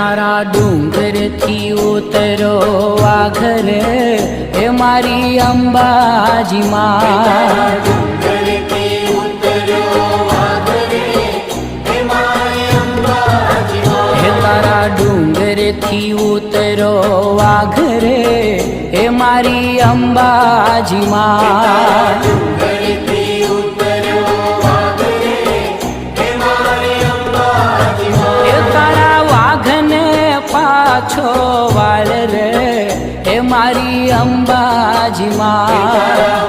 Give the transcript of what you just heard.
तारा डूंगर थी उतरो वाघरे हे मारी अंबाजी मां तारा डूंगर थी उतरो वाघरे हे मारी अंबाजी मां तारा वाघने पाछो वाल रे हे मारी अंबाजी मां